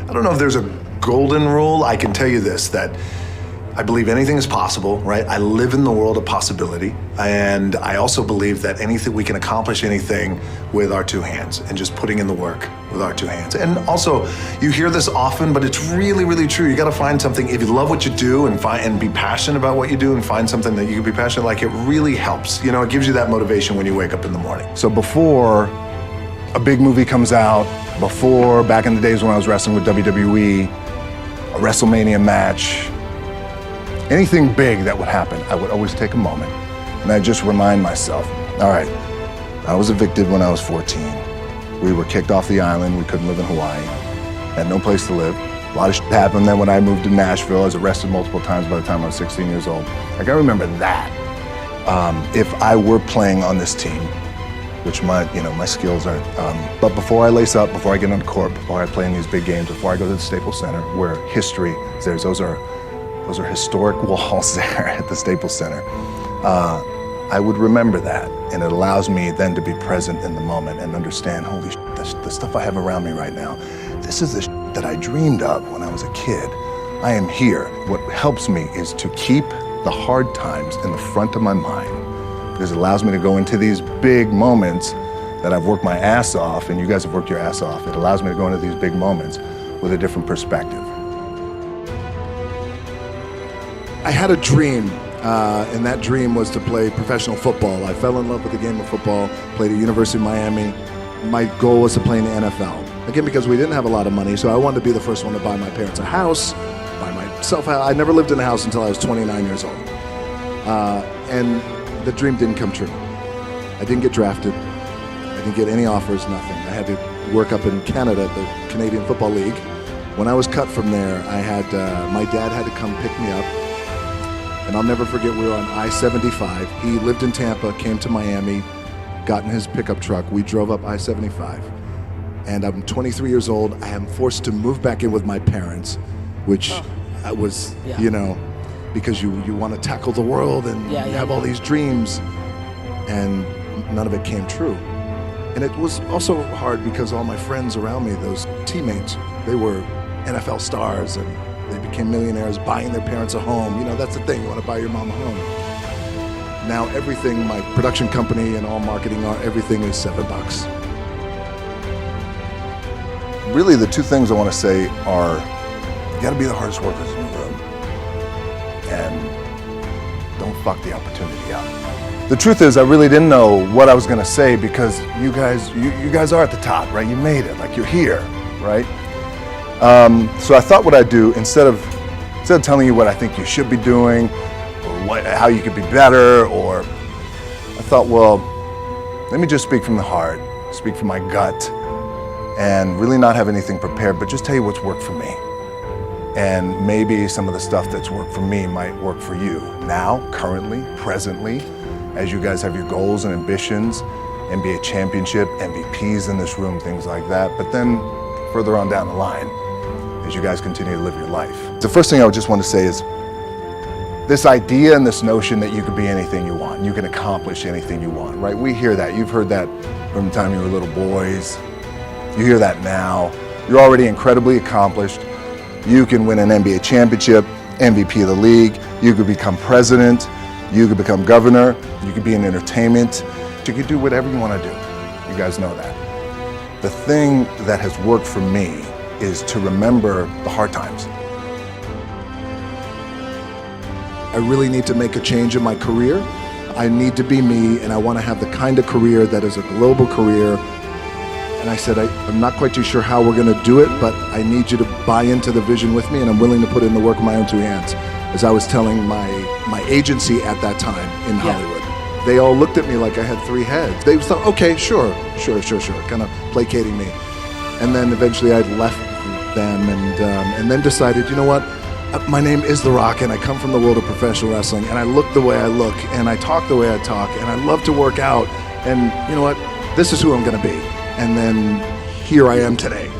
I don't know if there's a golden rule. I can tell you this, that I believe anything is possible, right? I live in the world of possibility. And I also believe that we can accomplish anything with our two hands and just putting in the work with our two hands. And also, you hear this often, but it's really, really true. You gotta find something, if you love what you do and be passionate about what you do and find something that you can be passionate, like, it really helps. You know, it gives you that motivation when you wake up in the morning. So before a big movie comes out, before, back in the days when I was wrestling with WWE, a WrestleMania match, anything big that would happen, I would always take a moment and I'd just remind myself, all right, I was evicted when I was 14. We were kicked off the island. We couldn't live in Hawaii. Had no place to live. A lot of shit happened. Then when I moved to Nashville, I was arrested multiple times by the time I was 16 years old. Like, I remember that. If I were playing on this team, which my skills are, but before I lace up, before I get on the court, before I play in these big games, before I go to the Staples Center, where history is there, those are historic walls there at the Staples Center. I would remember that, and it allows me then to be present in the moment and understand, holy shit, the stuff I have around me right now, this is the shit that I dreamed of when I was a kid. I am here. What helps me is to keep the hard times in the front of my mind, because it allows me to go into these big moments that I've worked my ass off, and you guys have worked your ass off. It allows me to go into these big moments with a different perspective. I had a dream, and that dream was to play professional football. I fell in love with the game of football, played at University of Miami. My goal was to play in the NFL. Again, because we didn't have a lot of money, so I wanted to be the first one to buy my parents a house, buy myself a house. I never lived in a house until I was 29 years old. And the dream didn't come true. I didn't get drafted. I didn't get any offers, nothing. I had to work up in Canada at the Canadian Football League. When I was cut from there, my dad had to come pick me up. And I'll never forget, we were on I-75. He lived in Tampa, came to Miami, got in his pickup truck. We drove up I-75. And I'm 23 years old. I am forced to move back in with my parents, which I was, you know, because you want to tackle the world and you have all these dreams, and none of it came true. And it was also hard because all my friends around me, those teammates, they were NFL stars, and they became millionaires buying their parents a home. You know, that's the thing, you want to buy your mom a home. Now everything, my production company and all marketing, everything is $7. Really, the two things I want to say are, you got to be the hardest workers in the room, and don't fuck the opportunity up. The truth is, I really didn't know what I was going to say, because you guys are at the top, right? You made it, like, you're here, right? So I thought what I'd do, instead of telling you what I think you should be doing, or how you could be better, or I thought, well, let me just speak from the heart, speak from my gut, and really not have anything prepared, but just tell you what's worked for me. And maybe some of the stuff that's worked for me might work for you now, currently, presently, as you guys have your goals and ambitions, NBA championship, MVPs in this room, things like that. But then further on down the line, as you guys continue to live your life. The first thing I would just want to say is, this idea and this notion that you can be anything you want, you can accomplish anything you want, right? We hear that. You've heard that from the time you were little boys. You hear that now. You're already incredibly accomplished. You can win an NBA championship, MVP of the league. You could become president. You could become governor. You could be in entertainment. You could do whatever you want to do. You guys know that. The thing that has worked for me is to remember the hard times. I really need to make a change in my career. I need to be me, and I want to have the kind of career that is a global career. And I said, I'm not quite too sure how we're going to do it, but I need you to buy into the vision with me, and I'm willing to put in the work with my own two hands. As I was telling my agency at that time in Hollywood. They all looked at me like I had three heads. They thought, okay, sure, kind of placating me. And then eventually I left them and then decided, you know what? My name is The Rock, and I come from the world of professional wrestling, and I look the way I look, and I talk the way I talk, and I love to work out, and you know what? This is who I'm gonna be. And then here I am today.